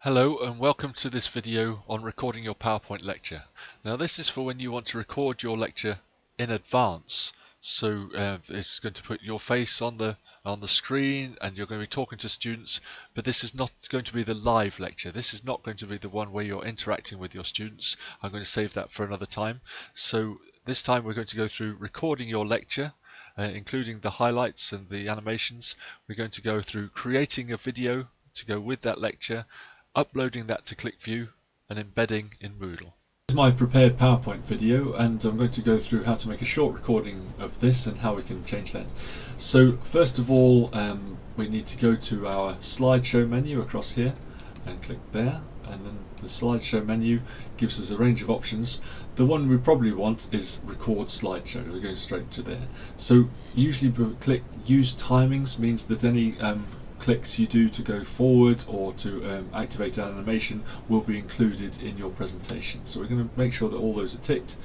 Hello and welcome to this video on recording your PowerPoint lecture. Now this is for when you want to record your lecture in advance. So it's going to put your face on the screen and you're going to be talking to students, but this is not going to be the live lecture. This is not going to be the one where you're interacting with your students. I'm going to save that for another time. So this time we're going to go through recording your lecture, including the highlights and the animations. We're going to go through creating a video to go with that lecture, uploading that to ClickView and embedding in Moodle. This is my prepared PowerPoint video, and I'm going to go through how to make a short recording of this and how we can change that. So first of all, we need to go to our slideshow menu across here and click there, and then the slideshow menu gives us a range of options. The one we probably want is record slideshow. We're going straight to there. So usually we click use timings, means that any clicks you do to go forward or to activate an animation will be included in your presentation. So we're going to make sure that all those are ticked.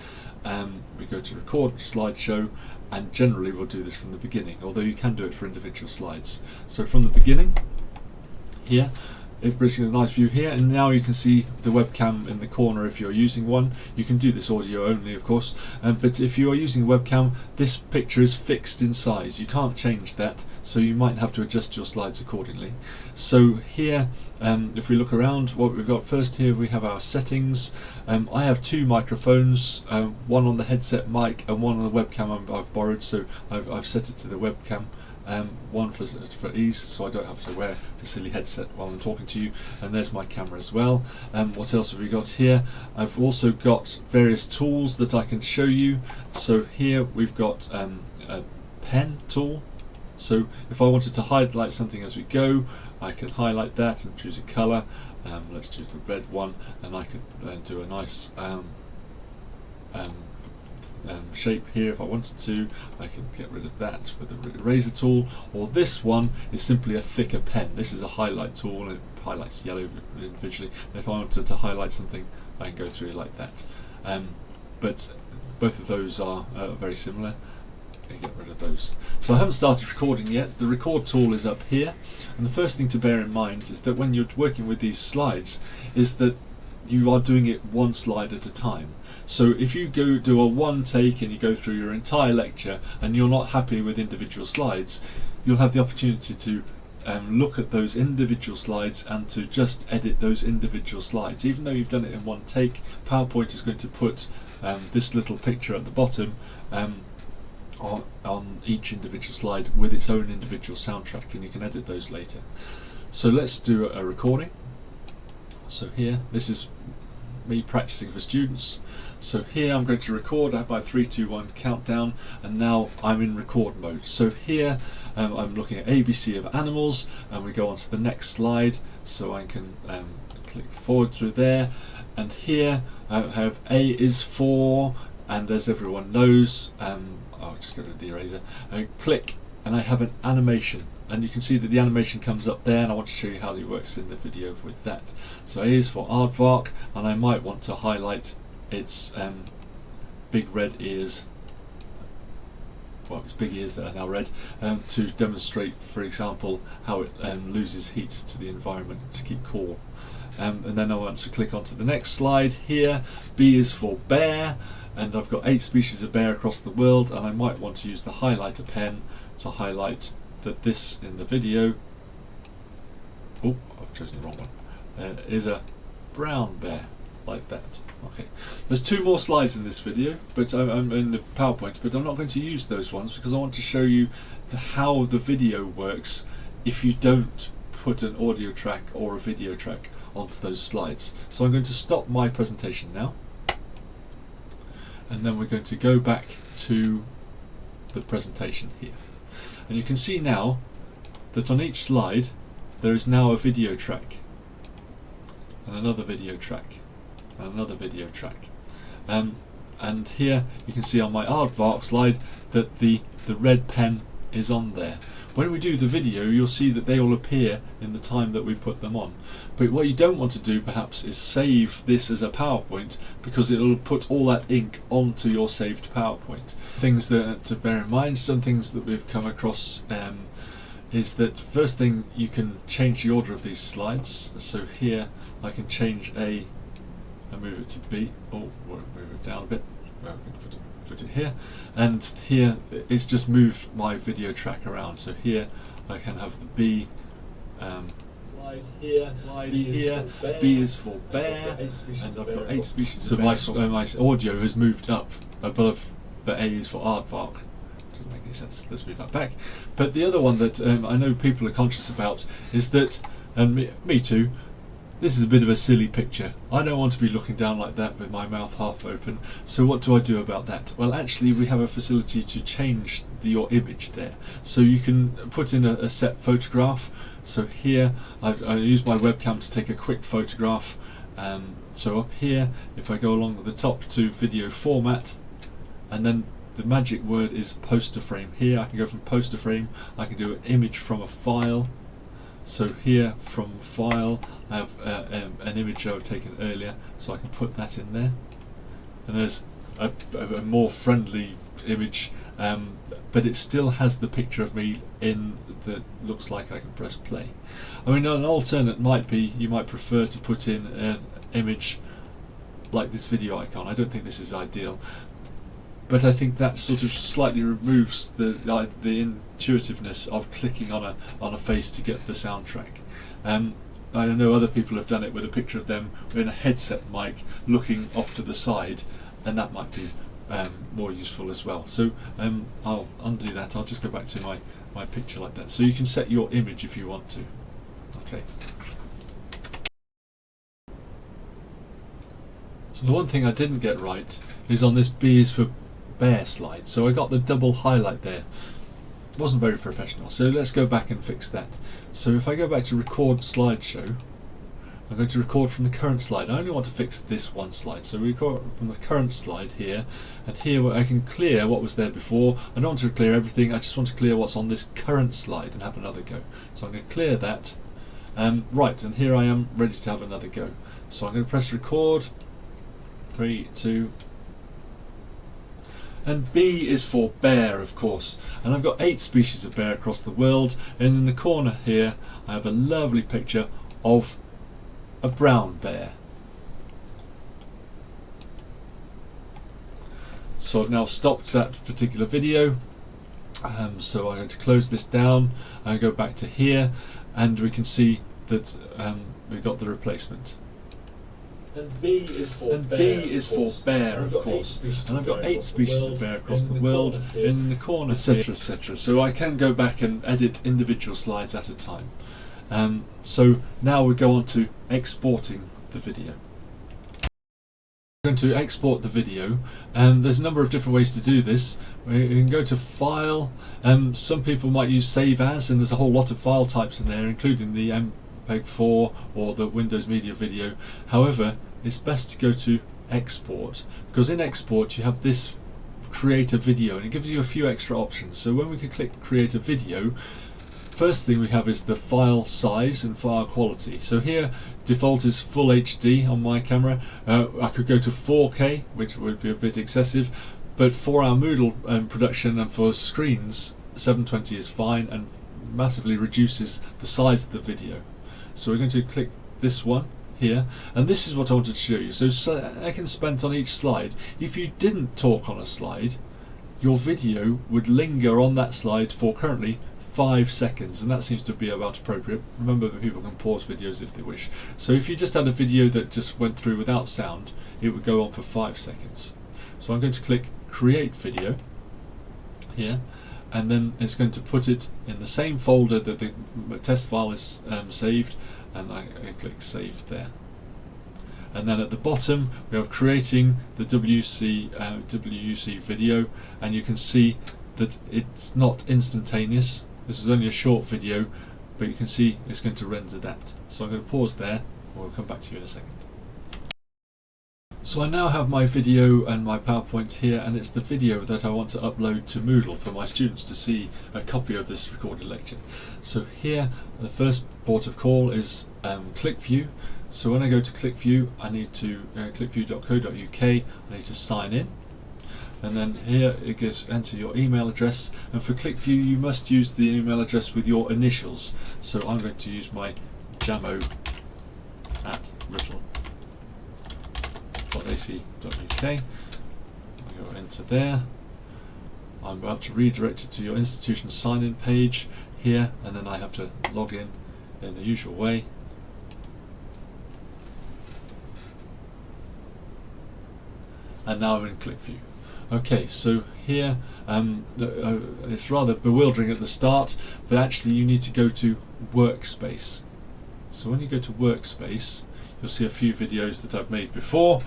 We go to record slideshow, and generally we'll do this from the beginning, although you can do it for individual slides. So from the beginning here, it brings you a nice view here, and now you can see the webcam in the corner if you're using one. You can do this audio only, of course, but if you are using a webcam, this picture is fixed in size. You can't change that, so you might have to adjust your slides accordingly. So here, if we look around, what we've got first here, we have our settings. I have two microphones, one on the headset mic and one on the webcam I've borrowed, so I've set it to the webcam. One for ease, so I don't have to wear a silly headset while I'm talking to you, and there's my camera as well. What else have we got here? I've also got various tools that I can show you. So here we've got a pen tool, so if I wanted to highlight something as we go, I can highlight that and choose a colour. Let's choose the red one, and I can do a nice shape here if I wanted to. I can get rid of that with the eraser tool, or this one is simply a thicker pen. This is a highlight tool and it highlights yellow individually, and if I wanted to highlight something I can go through like that. But both of those are very similar. Get rid of those. So I haven't started recording yet. The record tool is up here, and the first thing to bear in mind is that when you're working with these slides is that you are doing it one slide at a time. So if you go do a one take and you go through your entire lecture and you're not happy with individual slides, you'll have the opportunity to look at those individual slides and to just edit those individual slides. Even though you've done it in one take, PowerPoint is going to put this little picture at the bottom on each individual slide with its own individual soundtrack, and you can edit those later. So let's do a recording. So here, this is me practicing for students. So here I'm going to record by 3, 2, 1 countdown, and now I'm in record mode. So here I'm looking at ABC of animals, and we go on to the next slide, so I can click forward through there, and here I have A is for, and as everyone knows, I'll just get rid of the eraser, click, and I have an animation. And you can see that the animation comes up there, and I want to show you how it works in the video with that. So A is for aardvark, and I might want to highlight its big red ears, well, its big ears that are now red, to demonstrate, for example, how it loses heat to the environment to keep cool. And then I want to click onto the next slide here. B is for bear, and I've got 8 species of bear across the world, and I might want to use the highlighter pen to highlight that this in the video, oh, I've chosen the wrong one, is a brown bear, like that. Okay, there's 2 more slides in this video, but I'm in the PowerPoint, but I'm not going to use those ones because I want to show you how the video works if you don't put an audio track or a video track onto those slides. So I'm going to stop my presentation now, and then we're going to go back to the presentation here. And you can see now that on each slide there is now a video track, and another video track, and another video track. And here you can see on my aardvark slide that the red pen is on there. When we do the video, you'll see that they all appear in the time that we put them on. But what you don't want to do perhaps is save this as a PowerPoint, because it'll put all that ink onto your saved PowerPoint. Things that to bear in mind, some things that we've come across is that first thing, you can change the order of these slides. So here I can change A and move it to B. Oh, we'll move it down a bit. Well, we can put it here, and here it's just moved my video track around. So here I can have the B. Slide here, B is for bear, and I've got 8 species. So my audio has moved up above the A is for aardvark. Doesn't make any sense. Let's move that back. But the other one that I know people are conscious about is that, and me too, this is a bit of a silly picture. I don't want to be looking down like that with my mouth half open. So what do I do about that? Well, actually we have a facility to change your image there. So you can put in a set photograph. So here I use my webcam to take a quick photograph. So up here, if I go along the top to video format, and then the magic word is poster frame. Here I can go from poster frame, I can do an image from a file. So here from file I have an image I've taken earlier, so I can put that in there. And there's a more friendly image, but it still has the picture of me in that looks like I can press play. I mean, an alternate might be, you might prefer to put in an image like this video icon. I don't think this is ideal, but I think that sort of slightly removes the intuitiveness of clicking on a face to get the soundtrack. I know other people have done it with a picture of them in a headset mic looking off to the side, and that might be more useful as well. So I'll undo that. I'll just go back to my picture like that. So you can set your image if you want to. Okay. So the one thing I didn't get right is on this B is for bear slide. So I got the double highlight there. It wasn't very professional. So let's go back and fix that. So if I go back to record slideshow, I'm going to record from the current slide. I only want to fix this one slide. So we record from the current slide here, and here I can clear what was there before. I don't want to clear everything, I just want to clear what's on this current slide and have another go. So I'm going to clear that. Right, and here I am ready to have another go. So I'm going to press record. 3, 2, and B is for bear, of course, and I've got 8 species of bear across the world, and in the corner here I have a lovely picture of a brown bear. So I've now stopped that particular video, so I'm going to close this down and go back to here, and we can see that we've got the replacement. And B is for bear, of course. And I've got 8 species of bear across the world, in the corner, etc., etc. So I can go back and edit individual slides at a time. So now we go on to exporting the video. We're going to export the video, and there's a number of different ways to do this. We can go to File. Some people might use Save As, and there's a whole lot of file types in there, including the MPEG-4 or the Windows Media Video. However, it's best to go to Export, because in Export you have this Create a Video, and it gives you a few extra options. So when we can click Create a Video, first thing we have is the file size and file quality. So here default is Full HD on my camera. I could go to 4K, which would be a bit excessive, but for our Moodle production and for screens, 720 is fine and massively reduces the size of the video. So we're going to click this one here, and this is what I wanted to show you. So seconds spent on each slide. If you didn't talk on a slide, your video would linger on that slide for currently 5 seconds, and that seems to be about appropriate. Remember that people can pause videos if they wish. So if you just had a video that just went through without sound, it would go on for 5 seconds. So I'm going to click Create Video here, and then it's going to put it in the same folder that the test file is saved, and I click Save there. And then at the bottom we have creating the WUC video, and you can see that it's not instantaneous. This is only a short video, but you can see it's going to render that. So I'm going to pause there, and we'll come back to you in a second. So I now have my video and my PowerPoint here, and it's the video that I want to upload to Moodle for my students to see a copy of this recorded lecture. So here the first port of call is ClickView. So when I go to ClickView, I need to clickview.co.uk, I need to sign in. and then here it goes enter your email address, and for ClickView you must use the email address with your initials, so I'm going to use my jamo@writtle.ac.uk. I'll go enter there. I'm about to redirect it to your institution sign-in page here, and then I have to log in the usual way. And now I'm in ClickView. Okay, so here it's rather bewildering at the start, but actually you need to go to Workspace. So when you go to Workspace, you'll see a few videos that I've made before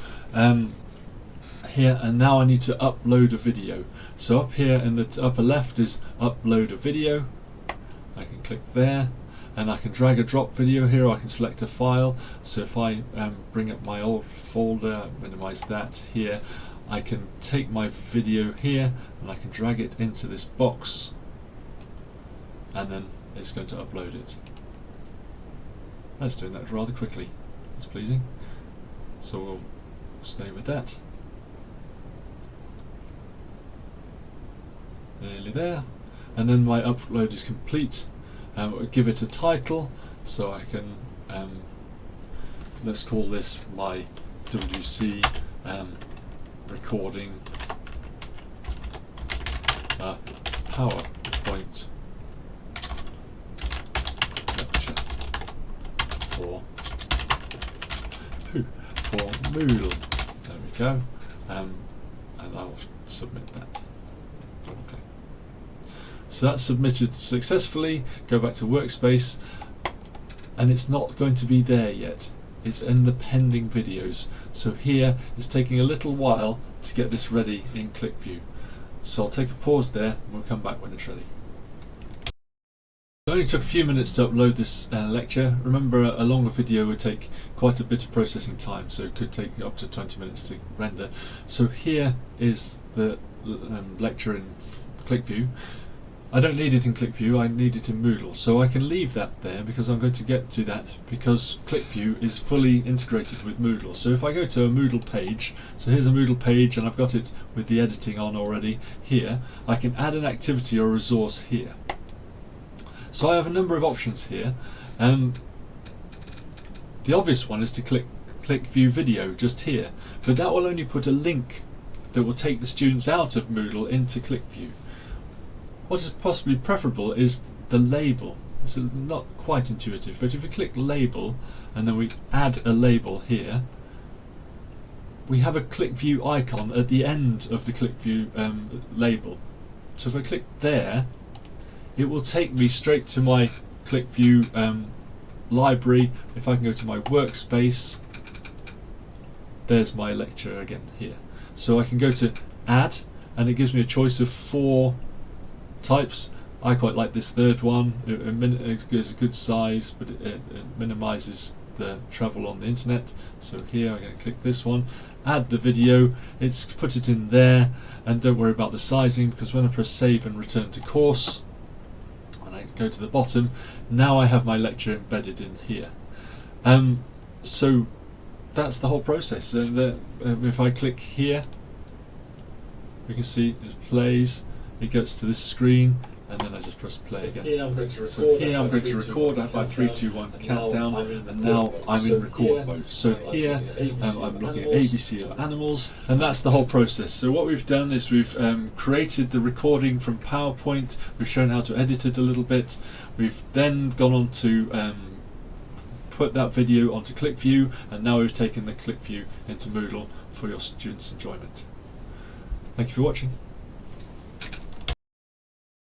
here, and now I need to upload a video. So up here in the upper left is upload a video. I can click there, and I can drag a drop video here, or I can select a file. So if I bring up my old folder, minimize that here, I can take my video here and I can drag it into this box, and then it's going to upload it. That's doing that rather quickly. That's pleasing. So we'll stay with that. Nearly there. And then my upload is complete. We'll give it a title, so I can let's call this my WC recording PowerPoint lecture for Moodle. There we go, and I'll submit that. Okay. So that's submitted successfully. Go back to Workspace, and it's not going to be there yet. It's in the pending videos. So here it's taking a little while to get this ready in ClickView. So I'll take a pause there and we'll come back when it's ready. It only took a few minutes to upload this lecture. Remember, a longer video would take quite a bit of processing time, so it could take up to 20 minutes to render. So here is the lecture in ClickView. I don't need it in ClickView, I need it in Moodle, so I can leave that there because I'm going to get to that because ClickView is fully integrated with Moodle. So if I go to a Moodle page, so here's a Moodle page and I've got it with the editing on already here, I can add an activity or resource here. So I have a number of options here. The obvious one is to click ClickView video just here, but that will only put a link that will take the students out of Moodle into ClickView. What is possibly preferable is the label. It's not quite intuitive, but if we click label and then we add a label here, we have a ClickView icon at the end of the ClickView label. So if I click there, it will take me straight to my ClickView library. If I can go to my workspace, there's my lecture again here. So I can go to add, and it gives me a choice of 4 types. I quite like this third one. It gives a good size, but it minimizes the travel on the internet. So here I'm going to click this one, add the video, it's put it in there, and don't worry about the sizing because when I press save and return to course and I go to the bottom, now I have my lecture embedded in here. So that's the whole process. If I click here, we can see it plays. It gets to this screen, and then I just press play again. Here I'm going to record. I have my 3, 2, 1 countdown, and now I'm in record mode. So here I'm looking at ABC of animals, and that's the whole process. So what we've done is we've created the recording from PowerPoint. We've shown how to edit it a little bit. We've then gone on to put that video onto ClickView, and now we've taken the ClickView into Moodle for your students' enjoyment. Thank you for watching.